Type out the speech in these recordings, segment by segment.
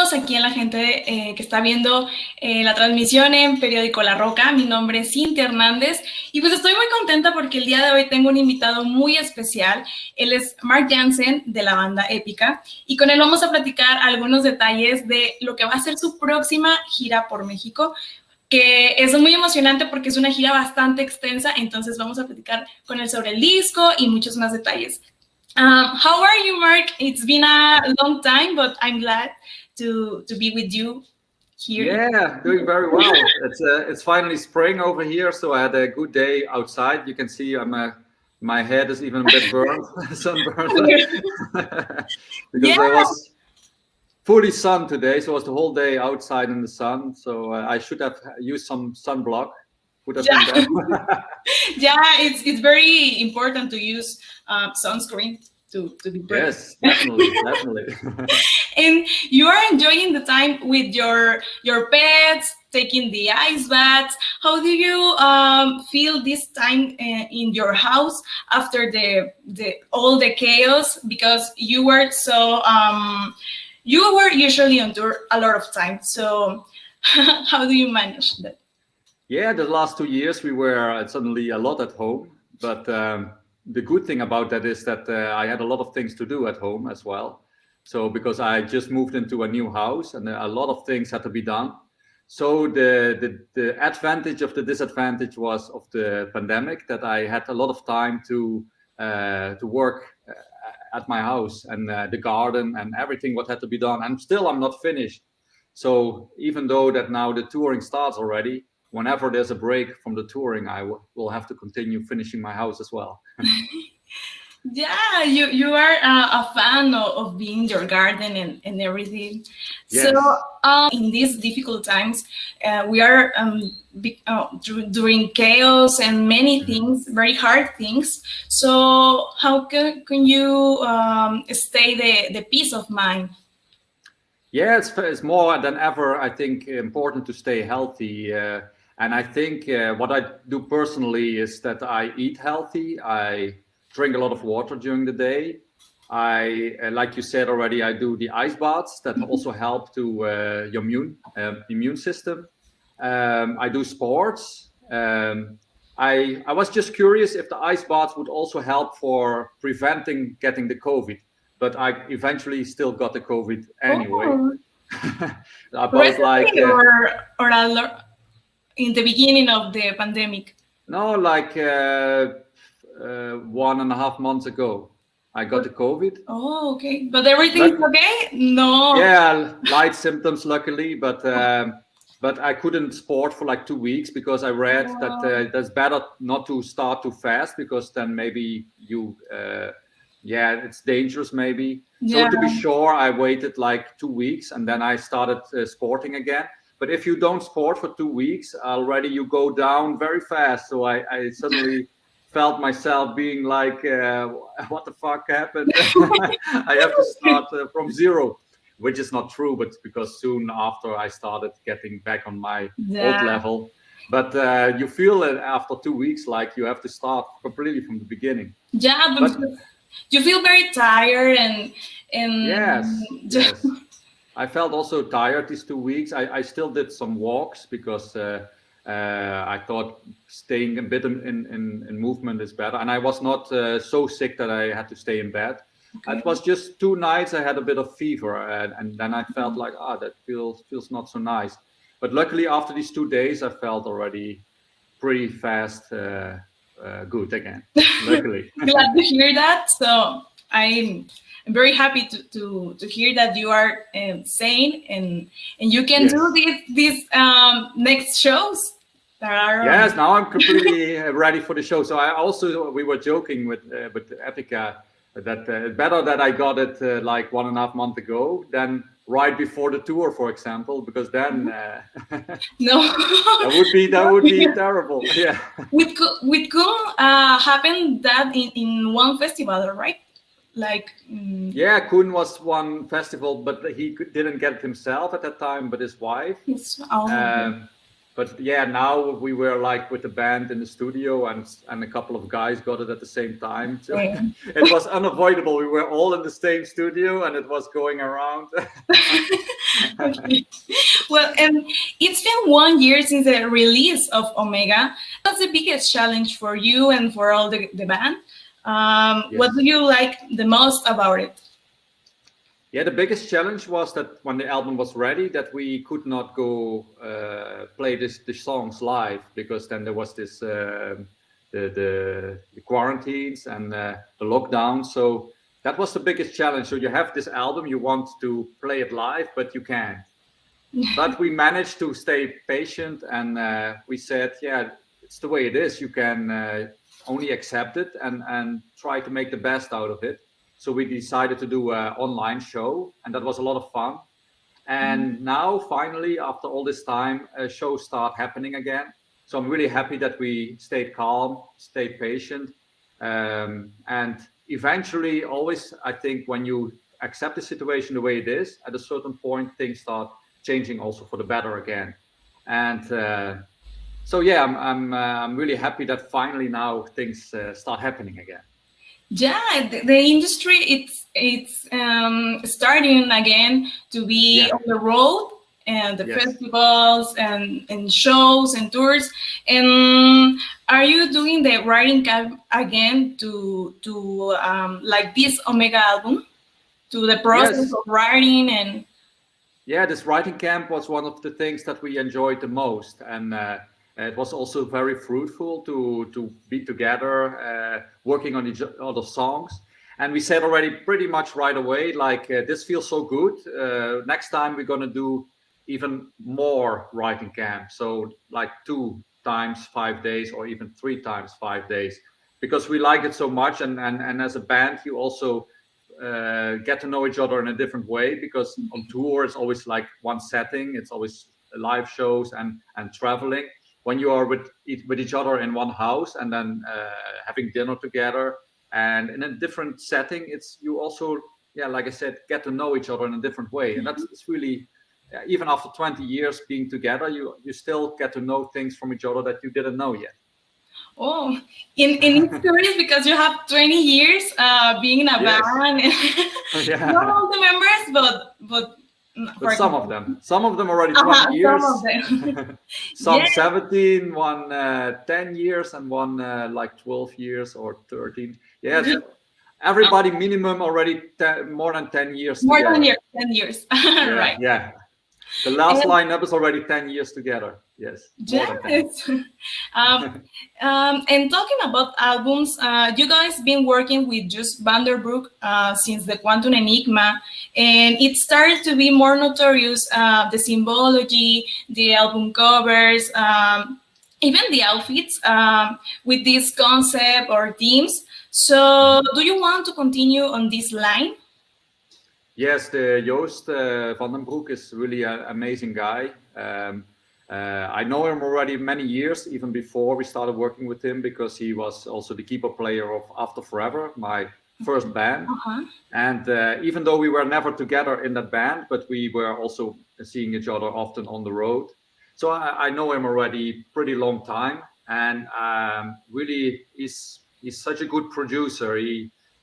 todos aquí en la gente que está viendo la transmisión en Periódico La Rocka. Mi nombre es Cintia Hernández y pues estoy muy contenta porque el día de hoy tengo un invitado muy especial. Él es Mark Jansen de la banda Epica y con él vamos a platicar algunos detalles de lo que va a ser su próxima gira por México, que es muy emocionante porque es una gira bastante extensa, entonces vamos a platicar con él sobre el disco y muchos más detalles. How are you, Mark? It's been a long time, but I'm glad to be with you here. Yeah, doing very well. It's finally spring over here, so I had a good day outside. You can see my head is even a bit burned, sunburned, because I was fully sun today, so it was the whole day outside in the sun. So I should have used some sunblock. Would have been better. Yeah, it's very important to use sunscreen to be brave. Yes, definitely. And you are enjoying the time with your pets, taking the ice baths. How do you feel this time in your house after all the chaos? Because you were so you were usually on tour a lot of time. So how do you manage that? Yeah, the last 2 years we were suddenly a lot at home, but the good thing about that is that I had a lot of things to do at home as well. So because I just moved into a new house and a lot of things had to be done. So the advantage of the disadvantage was of the pandemic, that I had a lot of time to work at my house and the garden and everything what had to be done. And still I'm not finished. So even though that now the touring starts already, whenever there's a break from the touring, I will have to continue finishing my house as well. Yeah, you are a fan of being in your garden and everything. Yes. So in these difficult times, we are during chaos and many things, very hard things. So how can you stay the peace of mind? Yeah, it's more than ever, I think, important to stay healthy. And I think what I do personally is that I eat healthy. I drink a lot of water during the day. Like you said already, I do the ice baths that also help to your immune system. I do sports. I was just curious if the ice baths would also help for preventing getting the COVID, but I eventually still got the COVID anyway. Oh. About like or in the beginning of the pandemic? No, like 1.5 months ago, I got the COVID. Oh, okay. But everything's okay? No. Yeah, light symptoms, luckily, but I couldn't sport for like 2 weeks because I read that that's better not to start too fast, because then maybe you, it's dangerous maybe. Yeah. So to be sure, I waited like 2 weeks and then I started sporting again. But if you don't sport for 2 weeks, already you go down very fast. So I suddenly felt myself being like, what the fuck happened? I have to start from zero, which is not true, but because soon after I started getting back on my old level. But you feel it after 2 weeks, like you have to start completely from the beginning. Yeah, but you feel very tired and yes. I felt also tired these 2 weeks. I still did some walks because I thought staying a bit in movement is better. And I was not so sick that I had to stay in bed. Okay. It was just 2 nights I had a bit of fever, and then I felt like, that feels not so nice. But luckily after these 2 days, I felt already pretty fast good again, luckily. Glad to hear that. So I'm very happy to hear that you are sane and you can do these next shows that are. Yes, now I'm completely ready for the show. So we were joking with Epica that better that I got it like 1.5 months ago than right before the tour, for example, because then no, that would be terrible. Yeah. With Kun happened that in one festival, right? Like yeah, Kun was one festival, but he didn't get it himself at that time, but his wife. But yeah, now we were like with the band in the studio, and a couple of guys got it at the same time. So it was unavoidable. We were all in the same studio, and it was going around. Okay. Well, it's been 1 year since the release of Omega. What's the biggest challenge for you and for all the band? Yes. What do you like the most about it? Yeah, the biggest challenge was that when the album was ready, that we could not go play the songs live, because then there was this the quarantines and the lockdown. So that was the biggest challenge. So you have this album, you want to play it live, but you can't. But we managed to stay patient, and we said, yeah, it's the way it is. You can only accept it and try to make the best out of it. So we decided to do an online show, and that was a lot of fun. And now, finally, after all this time, shows start happening again. So I'm really happy that we stayed calm, stayed patient. And eventually, always, I think when you accept the situation the way it is, at a certain point, things start changing also for the better again. And so, yeah, I'm really happy that finally now things start happening again. Yeah, the industry it's starting again to be on the road, and the festivals and shows and tours. And are you doing the writing camp again to like this Omega album, to the process of writing? And yeah, this writing camp was one of the things that we enjoyed the most, and it was also very fruitful to be together, working on each other's songs. And we said already pretty much right away, like, this feels so good. Next time we're going to do even more writing camp. So like 2 times 5 days, or even 3 times 5 days, because we like it so much. And as a band, you also get to know each other in a different way, because on tour it's always like one setting. It's always live shows and traveling. When you are with each other in one house, and then having dinner together and in a different setting, it's you also, like I said, get to know each other in a different way. And that's really, even after 20 years being together, you still get to know things from each other that you didn't know yet. Oh, it's curious because you have 20 years being in a band. Not all the members, but some of them already 20 years. Some of them. Some 17, one 10 years, and one like 12 years or 13. Yes, everybody minimum already more than 10 years. More together. than 10 years. Right. Yeah. The last lineup is already 10 years together. Yes. Yes. And talking about albums, you guys been working with Just Vanderbroek since the Quantum Enigma, and it started to be more notorious, the symbology, the album covers, even the outfits with this concept or themes. So do you want to continue on this line? Yes, the Joost Vandenbroek is really an amazing guy. I know him already many years, even before we started working with him, because he was also the keyboard player of After Forever, my first band. And even though we were never together in that band, but we were also seeing each other often on the road. So I know him already pretty long time, and really he's such a good producer.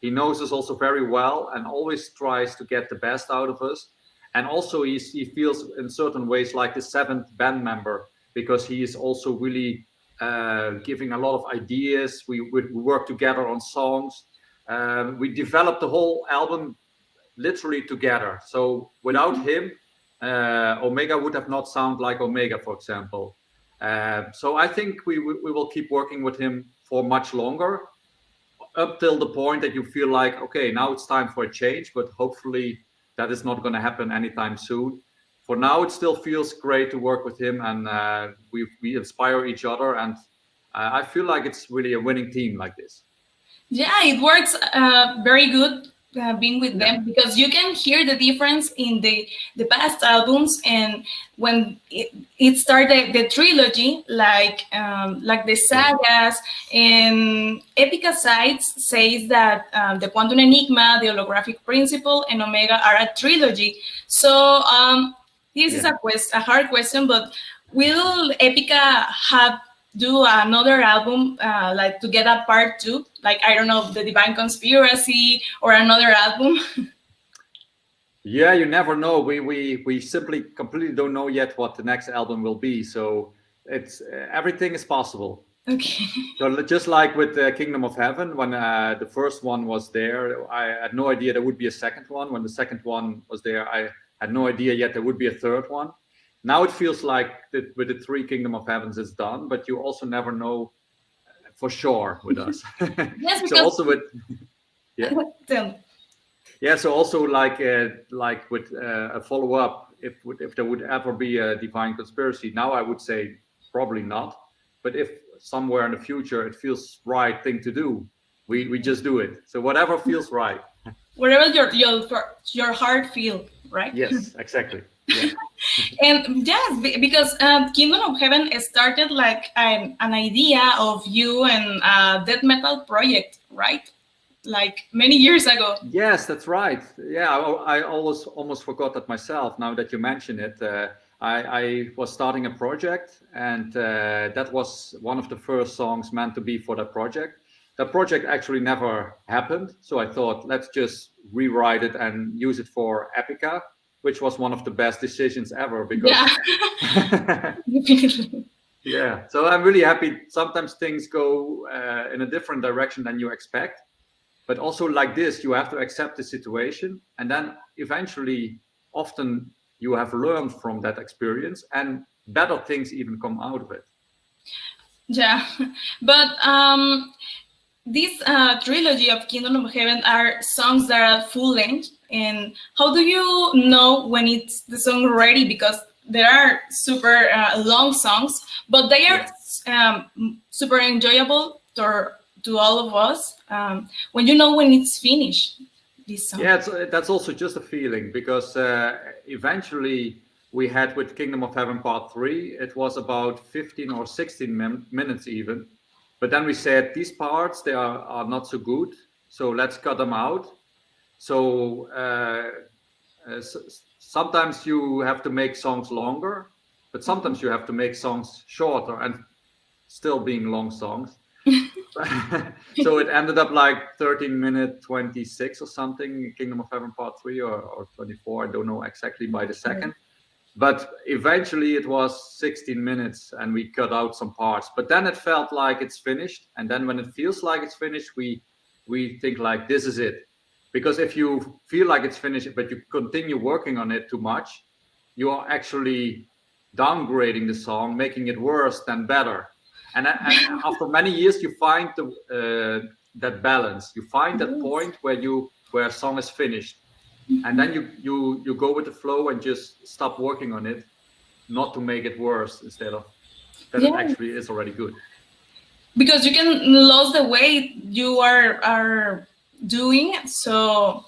He knows us also very well, and always tries to get the best out of us. And also he feels in certain ways like the 7th band member, because he is also really giving a lot of ideas. We work together on songs. We developed the whole album literally together. So without him, Omega would have not sounded like Omega, for example. So I think we will keep working with him for much longer, up till the point that you feel like, okay, now it's time for a change, but hopefully that is not going to happen anytime soon. For now, it still feels great to work with him, and we inspire each other, and I feel like it's really a winning team like this. Yeah, it works very good being with them, because you can hear the difference in the past albums, and when it started the trilogy, like the sagas, and Epica sites says that the Quantum Enigma, the Holographic Principle, and Omega are a trilogy. So this is a hard question, but Will Epica have do another album, like to get a part 2, like, I don't know, The Divine Conspiracy or another album? Yeah, you never know. We simply completely don't know yet what the next album will be. So it's everything is possible. Okay. So just like with the Kingdom of Heaven, when the first one was there, I had no idea there would be a second one. When the second one was there, I had no idea yet there would be a third one. Now it feels like that with the 3 Kingdom of Heavens it's done, but you also never know for sure with us. Yes, because so also with yeah, so also like with a follow-up, if there would ever be a Divine Conspiracy, now I would say probably not. But if somewhere in the future it feels right thing to do, we just do it. So whatever feels right. Whatever your heart feels, right? Yes, exactly. Yeah. And yes, because Kingdom of Heaven started like an idea of you and death metal project, right? Like many years ago. Yes, that's right. Yeah, I almost forgot that myself. Now that you mention it, I was starting a project, and that was one of the first songs meant to be for that project. That project actually never happened, so I thought, let's just rewrite it and use it for Epica, which was one of the best decisions ever, because yeah. So I'm really happy. Sometimes things go in a different direction than you expect. But also like this, you have to accept the situation, and then eventually, often you have learned from that experience, and better things even come out of it. Yeah, but this trilogy of Kingdom of Heaven are songs that are full length. And how do you know when it's the song ready? Because there are super long songs, but they are super enjoyable to all of us. When you know when it's finished, this song. Yeah, that's also just a feeling, because eventually we had with Kingdom of Heaven Part 3, it was about 15 or 16 minutes even. But then we said, these parts, they are not so good, so let's cut them out. So sometimes you have to make songs longer, but sometimes you have to make songs shorter and still being long songs. So it ended up like 13 minute 26 or something, Kingdom of Heaven Part 3, or 24, I don't know exactly by the second. But eventually it was 16 minutes and we cut out some parts. But then it felt like it's finished. And then when it feels like it's finished, we think like, this is it. Because if you feel like it's finished, but you continue working on it too much, you are actually downgrading the song, making it worse than better. And after many years, you find that balance. You find that point where a song is finished. And then you go with the flow and just stop working on it, not to make it worse, instead of that it actually is already good. Because you can lose the way you are doing. So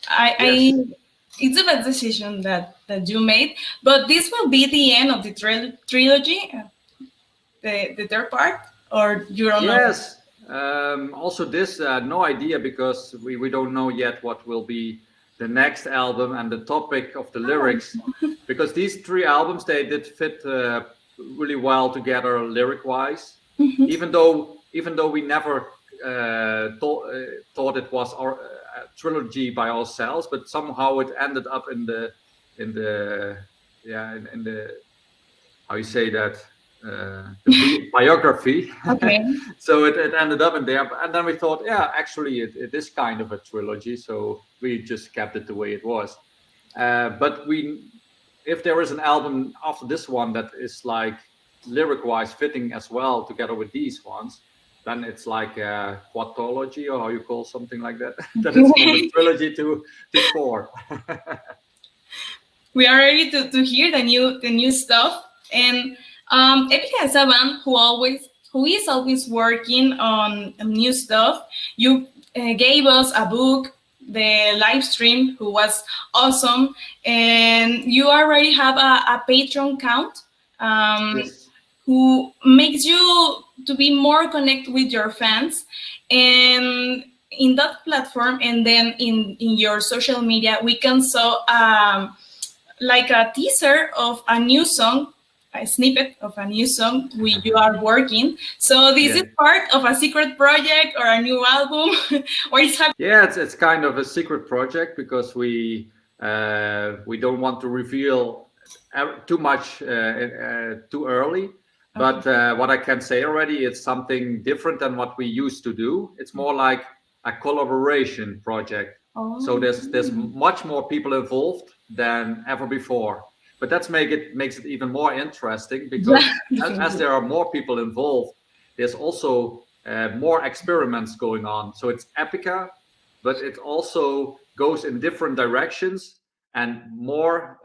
it's the best decision that you made. But this will be the end of the trilogy, the third part, or you don't know? Yes. Also this, no idea, because we don't know yet what will be the next album and the topic of the lyrics, because these 3 albums, they did fit really well together lyric wise. Even though we never thought it was our trilogy by ourselves, but somehow it ended up in the how you say that, the biography. Okay. So it ended up in there, and then we thought, yeah, actually it is kind of a trilogy, so we just kept it the way it was. But if there is an album after this one that is like lyric wise fitting as well together with these ones, then it's like a quadrology, or how you call something like that. That is from a trilogy to 4. We are ready to hear the new stuff. And Epica is a band who is always working on new stuff. You gave us a book, the live stream, who was awesome, and you already have a Patreon account, Yes. who makes you to be more connected with your fans. And in that platform, and then in your social media, we can saw like a teaser of a new song a snippet of a new song you are working. So this is part of a secret project or a new album, or it's happening? Yeah, it's kind of a secret project because we don't want to reveal too much too early. But what I can say already, it's something different than what we used to do. It's more like a collaboration project. So there's much more people involved than ever before. But that makes it even more interesting because as there are more people involved, there's also more experiments going on. So it's Epica, but it also goes in different directions and more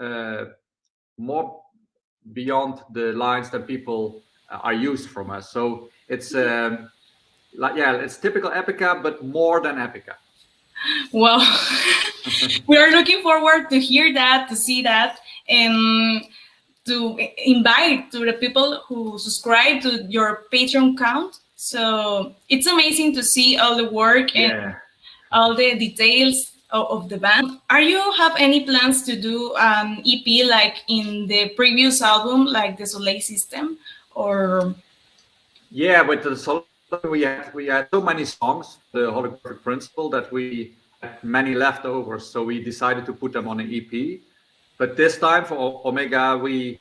beyond the lines that people are used from us. So it's it's typical Epica, but more than Epica. Well, we are looking forward to hear that, to see that, and to invite to the people who subscribe to your Patreon account. So it's amazing to see all the work and all the details of the band. Are you have any plans to do an EP like in the previous album, like the Soleil System, or? Yeah, with the Soleil, we had so many songs, the holographic principle, that we had many leftovers, so we decided to put them on an EP. But this time for Omega, we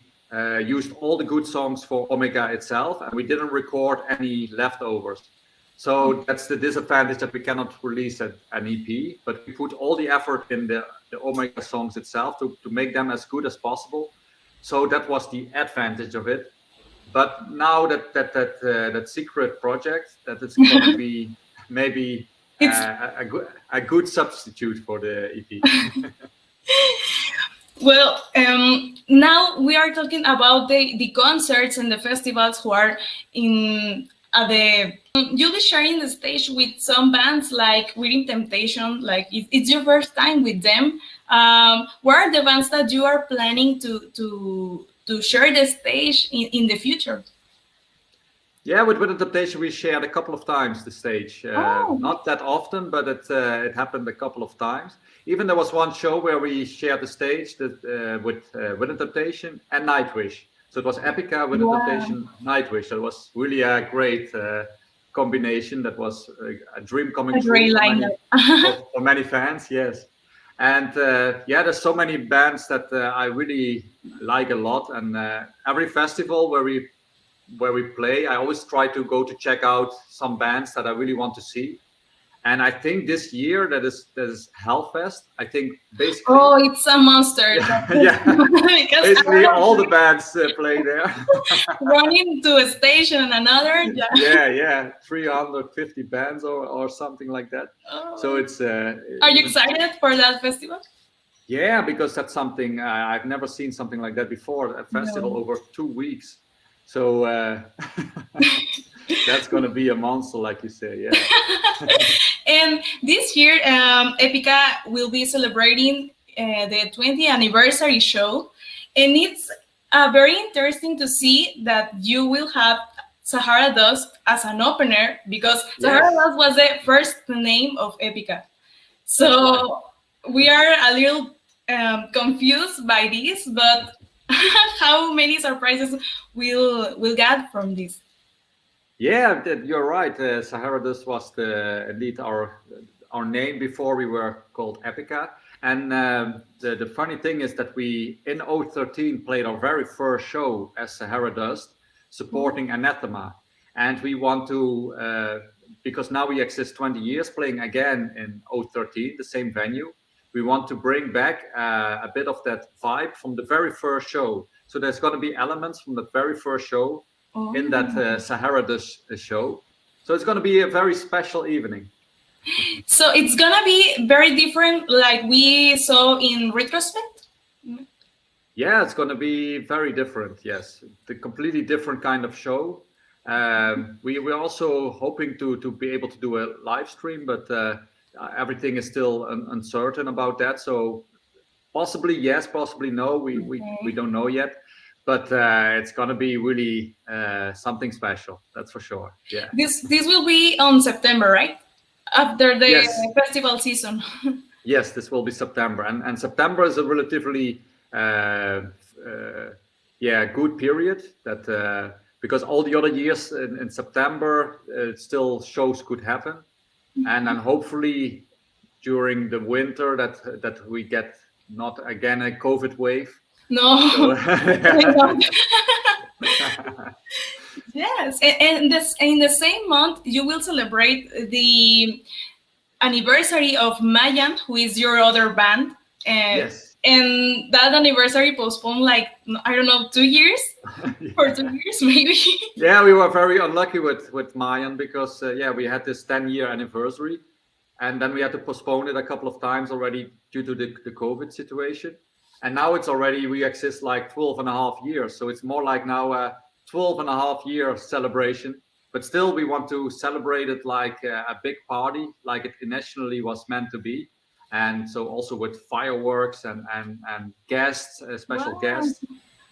used all the good songs for Omega itself, and we didn't record any leftovers. So that's the disadvantage, that we cannot release an EP, but we put all the effort in the Omega songs itself to make them as good as possible. So that was the advantage of it. But now that secret project, that it's going to be maybe a good substitute for the EP. Well, now we are talking about the concerts and the festivals who are in you'll be sharing the stage with some bands like Within Temptation, like it's your first time with them. What are the bands that you are planning to share the stage in the future? Yeah, with Within Temptation we shared a couple of times the stage. Not that often, but it happened a couple of times. Even there was one show where we shared the stage with Within Temptation and Nightwish. So it was Epica, Within Temptation, Nightwish. So it was really a great combination. That was a dream coming true for many fans. Yes, and there's so many bands that I really like a lot. And every festival where we play, I always try to go to check out some bands that I really want to see. And I think this year that is Hellfest. I think basically. Oh, it's a monster. Basically all the bands play there. Running to a station and another. Yeah, 350 bands or something like that. Oh. So it's. Are you excited for that festival? Yeah, because that's something I've never seen something like that before. A festival over 2 weeks. So that's going to be a monster, like you say, yeah. And this year, Epica will be celebrating the 20th anniversary show. And it's very interesting to see that you will have Sahara Dust as an opener, because Sahara Dust was the first name of Epica. So we are a little confused by this, but how many surprises we'll get from this? Yeah, you're right. Sahara Dust was indeed our name before we were called Epica. And the funny thing is that we, in 2013, played our very first show as Sahara Dust, supporting Anathema. And we want to, because now we exist 20 years, playing again in 2013, the same venue. We want to bring back a bit of that vibe from the very first show. So there's going to be elements from the very first show in that Sahara Dust show. So it's going to be a very special evening. So it's going to be very different, like we saw in retrospect? Yeah, it's going to be very different, yes. The completely different kind of show. We're also hoping to be able to do a live stream, but everything is still uncertain about that. So possibly yes, possibly no. We don't know yet. But it's going to be really something special. That's for sure. Yeah. This will be on September, right? After the festival season. Yes, this will be September. And September is a relatively good period that because all the other years in September still shows could happen, and then hopefully during the winter that we get not again a COVID wave. No. So, yes, and this in the same month you will celebrate the anniversary of Mayan, who is your other band. yes. And that anniversary postponed like, I don't know, 2 years? For 2 years, maybe? Yeah, we were very unlucky with Mayan because, we had this 10-year anniversary. And then we had to postpone it a couple of times already due to the COVID situation. And now it's already, we exist like 12 and a half years. So it's more like now a 12 and a half year celebration. But still, we want to celebrate it like a big party, like it initially was meant to be. And so also with fireworks and guests, special guests.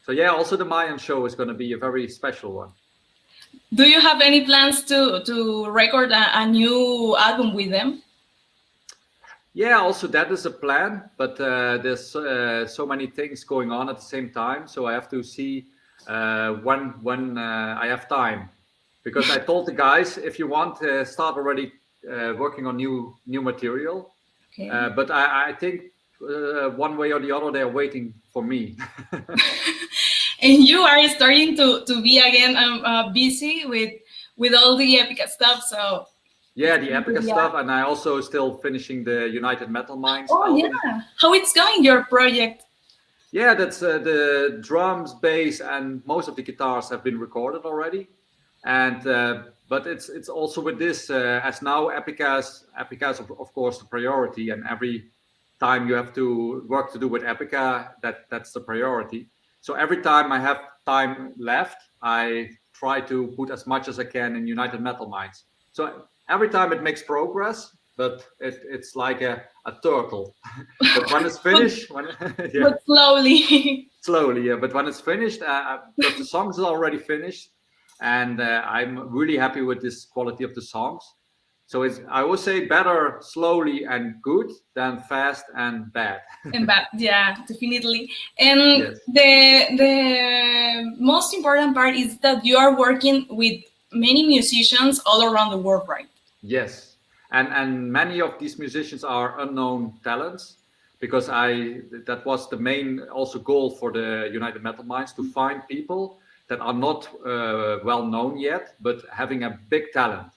So yeah, also the Mayan show is going to be a very special one. Do you have any plans to record a new album with them? Yeah, also that is a plan, but there's so many things going on at the same time. So I have to see when I have time. Because I told the guys, if you want, start already working on new material. Okay. But I think one way or the other, they're waiting for me. And you are starting to be again busy with all the Epica stuff. So yeah, the Epica stuff, and I also still finishing the United Metal Minds. Oh album. Yeah, how it's going, your project? Yeah, that's the drums, bass, and most of the guitars have been recorded already. And but it's also with this as now Epica is of course the priority, and every time you have to work to do with Epica, that's the priority. So every time I have time left, I try to put as much as I can in United Metal Minds. So every time it makes progress, but it's like a turtle. But when it's finished, but slowly, yeah. But when it's finished, because the songs are already finished. And I'm really happy with this quality of the songs. So I would say better slowly and good than fast and bad. And bad, yeah, definitely. And yes. The most important part is that you are working with many musicians all around the world, right? Yes, and many of these musicians are unknown talents, because that was the main also goal for the United Metal Minds, to find people that are not well known yet, but having a big talent,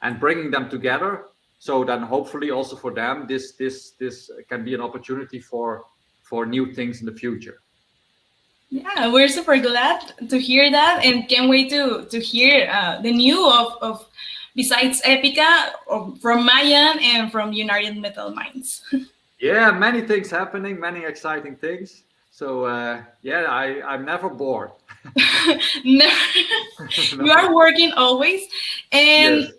and bringing them together. So then hopefully also for them, this can be an opportunity for new things in the future. Yeah, we're super glad to hear that, and can't wait to hear the new of besides Epica, from Mayan and from United Metal Minds. Yeah, many things happening, many exciting things. So I'm never bored. Never. You are working always, and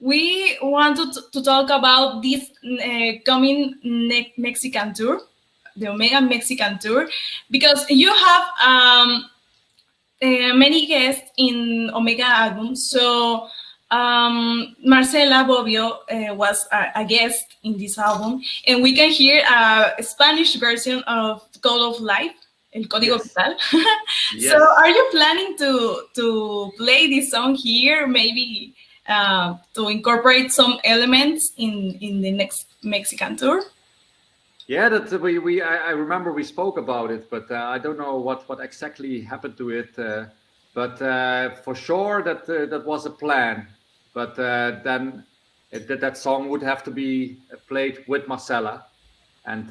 we want to talk about this coming Mexican tour, the Omega Mexican tour, because you have many guests in Omega album. So Marcela Bobbio was a guest in this album, and we can hear a Spanish version of Code of Life, El Código Vital. Yes. So are you planning to play this song here, maybe to incorporate some elements in the next Mexican tour? Yeah, that I remember we spoke about it, but I don't know what exactly happened to it. But for sure that was a plan. But then that song would have to be played with Marcela, and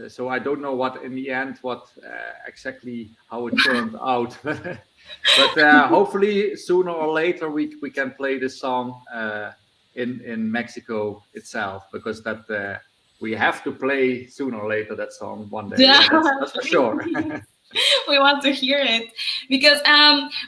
so I don't know what in the end exactly how it turned out. But hopefully sooner or later we can play this song in Mexico itself, because that we have to play sooner or later that song one day. Yeah, that's for sure. We want to hear it, because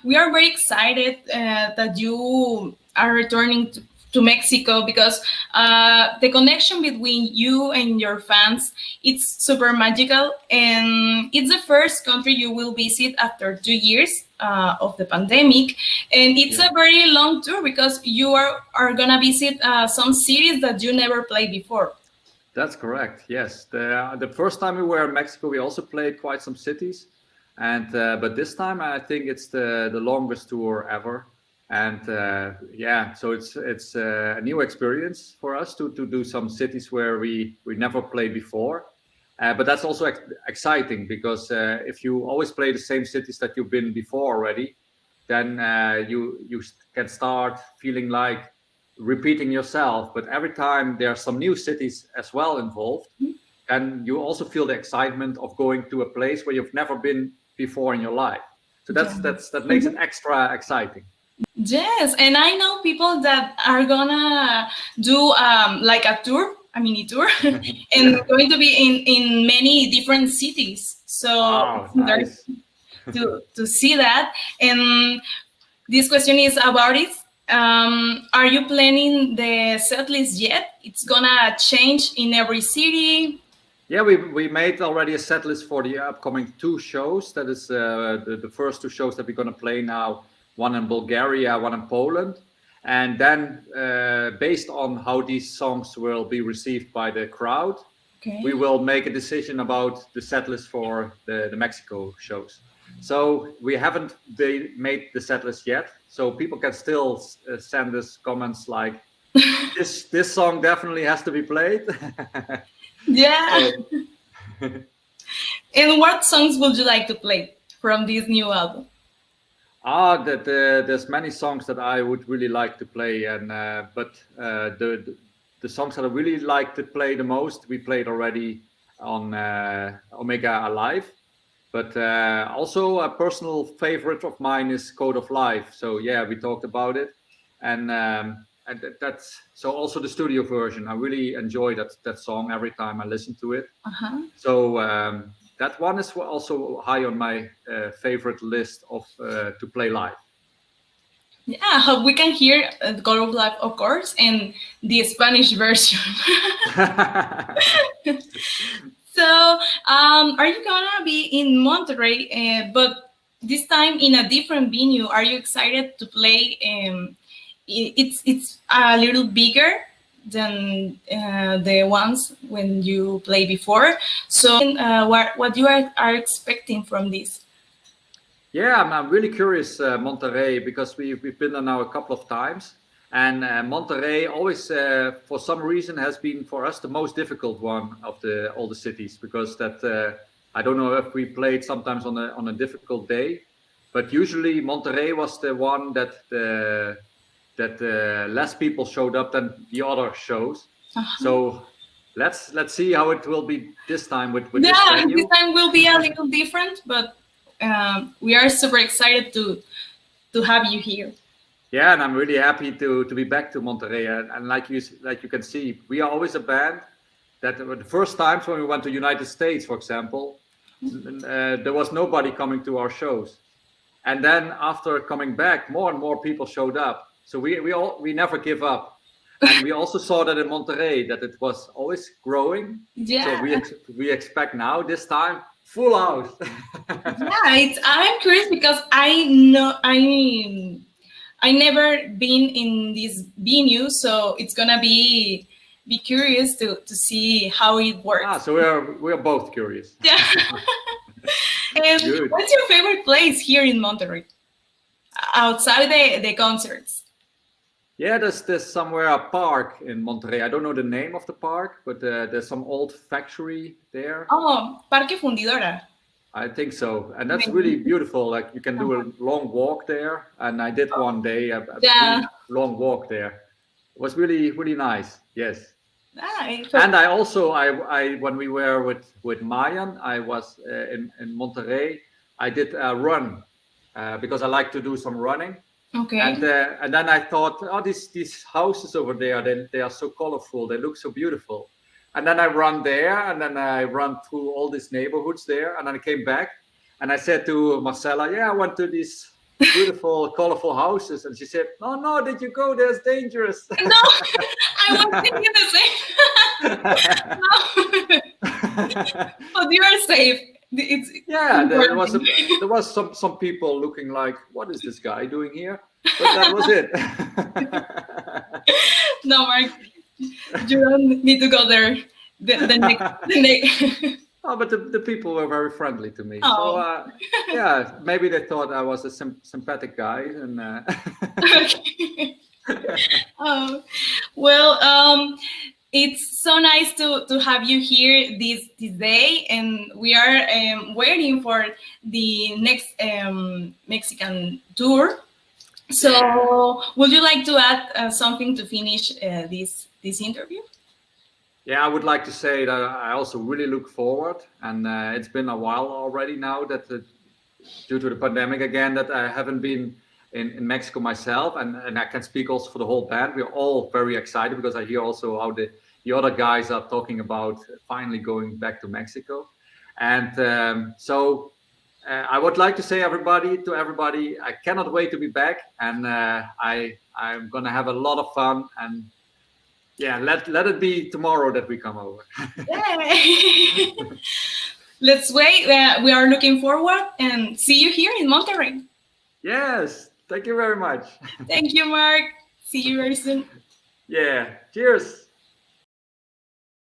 we are very excited that you are returning to Mexico, because the connection between you and your fans, it's super magical, and it's the first country you will visit after 2 years of the pandemic, and it's a very long tour, because you are gonna visit some cities that you never played before. That's correct. Yes, the first time we were in Mexico, we also played quite some cities, And but this time I think it's the longest tour ever. And yeah, so it's a new experience for us to do some cities where we never played before. But that's also exciting because if you always play the same cities that you've been before already, then you can start feeling like repeating yourself. But every time there are some new cities as well involved, and you also feel the excitement of going to a place where you've never been before in your life. So that makes it extra exciting. Yes, and I know people that are gonna do like a tour, a mini tour, and going to be in many different cities. So nice. to see that. And this question is about it. Are you planning the set list yet? It's gonna change in every city. Yeah, we made already a set list for the upcoming 2 shows. That is the first 2 shows that we're going to play now. One in Bulgaria, one in Poland. And then based on how these songs will be received by the crowd, we will make a decision about the set list for the Mexico shows. So we haven't made the set list yet. So people can still send us comments like, this song definitely has to be played. Yeah. And what songs would you like to play from this new album? There's many songs that I would really like to play, and but the songs that I really like to play the most, we played already on Omega Alive. But also a personal favorite of mine is Code of Life. So yeah, we talked about it, and that's so also the studio version. I really enjoy that song every time I listen to it. So that one is also high on my favorite list of to play live. Yeah, we can hear Code of Life, of course, and the Spanish version. So, are you gonna be in Monterrey, but this time in a different venue? Are you excited to play? It's a little bigger than the ones when you play before. So, what you are expecting from this? Yeah, I'm really curious, Monterrey, because we've been there now a couple of times. And Monterrey always, for some reason, has been for us the most difficult one of all the cities, because I don't know if we played sometimes on a difficult day, but usually Monterrey was the one that less people showed up than the other shows. So let's see how it will be this time with this venue. This time will be a little different, but we are super excited to have you here. Yeah, and I'm really happy to be back to Monterrey. And like you can see, we are always a band that the first times when we went to United States, for example, there was nobody coming to our shows. And then after coming back, more and more people showed up. So we never give up. And we also saw that in Monterrey, that it was always growing. Yeah. So we expect now this time full house. Yeah, I'm curious because I never been in this venue, so it's gonna be curious to see how it works. So we are both curious. Yeah. And good. What's your favorite place here in Monterrey, outside the concerts? Yeah, there's somewhere a park in Monterrey. I don't know the name of the park, but there's some old factory there. Oh, Parque Fundidora. I think so, and that's really beautiful. Like you can do a long walk there, and I did one day a really long walk there. It was really, really nice. Yes. And I also when we were with Mayan, I was in Monterrey. I did a run because I like to do some running. Okay. And then I thought, these houses over there, they are so colorful. They look so beautiful. And then I run there, and then I run through all these neighborhoods there, and then I came back, and I said to Marcela, I went to these beautiful, colorful houses, and she said, no, did you go there? It's dangerous. No, I was thinking the same. No. But you are safe. There was some people looking like, what is this guy doing here? But that was it. No, Mark, you don't need to go there. The next. Oh, but the people were very friendly to me. Oh. So yeah, maybe they thought I was a sympathetic guy, and Okay. Oh, well, it's so nice to have you here this day, and we are waiting for the next Mexican tour. So, would you like to add something to finish this interview? yeah, I would like to say that I also really look forward, and it's been a while already now that due to the pandemic again that I haven't been in Mexico myself, and I can speak also for the whole band. We're all very excited because I hear also how the other guys are talking about finally going back to Mexico, and so I would like to say to everybody, I cannot wait to be back, and I'm gonna have a lot of fun, and yeah, let it be tomorrow that we come over. Yay. Let's wait. We are looking forward and see you here in Monterrey. Yes, thank you very much. Thank you, Mark. See you very soon. Yeah, cheers.